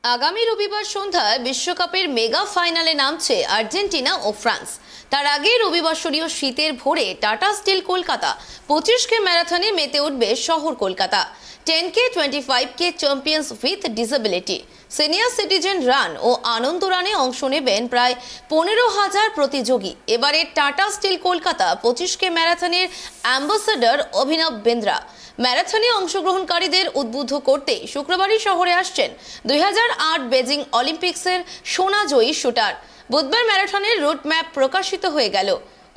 আগামী রবিবার সন্ধ্যায় বিশ্বকাপের মেগা ফাইনালে নামছে আর্জেন্টিনা ও ফ্রান্স। তার আগে রবিবাসরীয় শীতের ভোরে টাটা স্টিল কলকাতা 25K ম্যারাথনে মেতে উঠবে শহর Kolkata. 10K 25K champions with disability senior citizen run ও আনন্দ রানে অংশ নেবেন প্রায় 15,000 প্রতিযোগী। এবারে টাটা স্টিল কলকাতা 25K ম্যারাথনের অ্যাম্বাসাডর অভিনব বিন্দ্রা। ম্যারাথনে অংশগ্রহণকারীদের উদ্বুদ্ধ করতে শুক্রবারই শহরে আসছেন 2008 বেজিং অলিম্পিক্সের সোনাজয়ী শুটার। বুধবার ম্যারাথনের রুট ম্যাপ প্রকাশিত হয়ে গেল।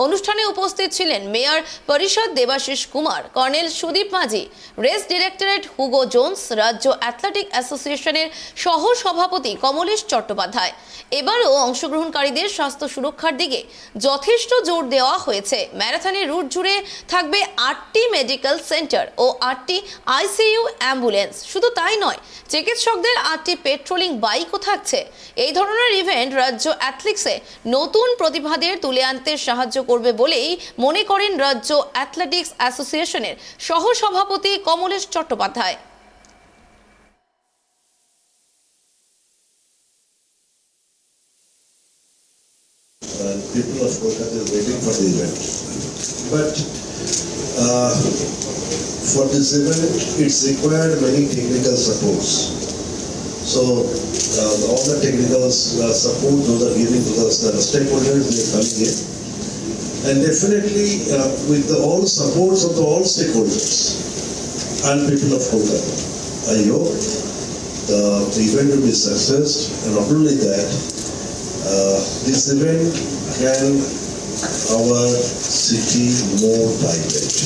অনুষ্ঠানে উপস্থিত ছিলেন মেয়র পরিষদ দেবাশিস কুমার, কর্নেল সুদীপ মাঝি, রেস ডিরেক্টরেট হুগো জোন্স, রাজ্য অ্যাথলেটিক অ্যাসোসিয়েশনের সহ সভাপতি কমলেশ চট্টোপাধ্যায়। এবারও অংশগ্রহণকারীদের স্বাস্থ্য সুরক্ষার দিকে যথেষ্ট জোর দেওয়া হয়েছে। ম্যারাথনের রুট জুড়ে থাকবে 8টি মেডিকেল সেন্টার ও 8টি আইসিইউ অ্যাম্বুলেন্স। শুধু তাই নয়, চিকিৎসকদের 8টি পেট্রোলিং বাইকও থাকছে। এই ধরনের ইভেন্ট রাজ্য অ্যাথলেটিক্সে নতুন প্রতিভাদের তুলে আনতে সাহায্য করবে বলেই মনে করেন রাজ্য অ্যাথলেটিক্স অ্যাসোসিয়েশনের সহ সভাপতি Kamlesh Chattopadhyay. People of Kolkata is waiting for the event, but for this event it's required many technical supports. So all the technical support those are giving to the stakeholders, they come here, and definitely with all supports of all stakeholders and people of Kolkata, I hope the event will be success, and not only that, this event can our city more vibrant.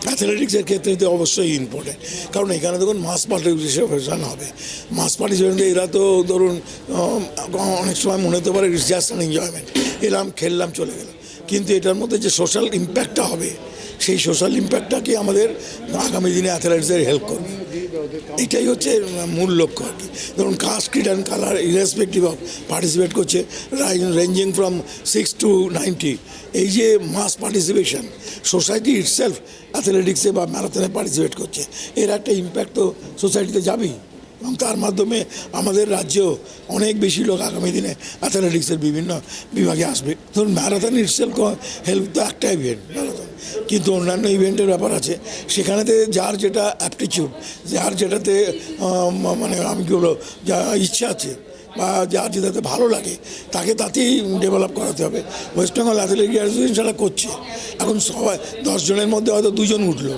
অ্যাথলেটিক্সের ক্ষেত্রে তো অবশ্যই important, কারণ এখানে দেখুন মাস participation হবে। মাস participation এরা তো ধরুন অনেক সময় মনে হতে পারে ইটস জাস্ট অ্যান এনজয়মেন্ট, এলাম খেললাম চলে গেলাম, কিন্তু এটার মধ্যে যে সোশ্যাল ইম্প্যাক্টটা হবে সেই সোশ্যাল ইম্প্যাক্টটাকে আমাদের আগামী দিনে অ্যাথলেটসদের হেল্প করবে। এটাই হচ্ছে মূল লক্ষ্য আর কি। ধরুন caste, creed and colour irrespective of participate করছে, রেঞ্জিং ফ্রম 6 to 90। এই যে মাস পার্টিসিপেশন, সোসাইটি ইটসেলফ অ্যাথলেটিক্সে বা ম্যারাথনে পার্টিসিপেট করছে, এর একটা ইম্প্যাক্ট তো সোসাইটিতে যাবেই, এবং তার মাধ্যমে আমাদের রাজ্যেও অনেক বেশি লোক আগামী দিনে অ্যাথলেটিক্সের বিভিন্ন বিভাগে আসবে। ধরুন ম্যারাথন ইটসেলফ হেল্প তো একটা ইভেন্ট ম্যারাথন, কিন্তু অন্যান্য ইভেন্টের ব্যাপার আছে, সেখানেতে যার যেটা অ্যাপটিচিউড, যার যেটাতে মানে আমি কি বলবো, যা ইচ্ছা আছে বা যার যেটাতে ভালো লাগে তাকে তাতেই ডেভেলপ করাতে হবে। ওয়েস্ট বেঙ্গল অ্যাথলেটিক অ্যাসোসিয়েশন সেটা করছে। এখন সবাই 10 জনের মধ্যে হয়তো 2 জন উঠলো,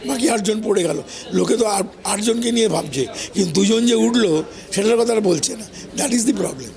বাকি 8 জন পড়ে গেল। লোকে তো 8 জনকে নিয়ে ভাবছে, কিন্তু 2 জন যে উঠলো সেটার কথা আর বলছে না। That is the problem.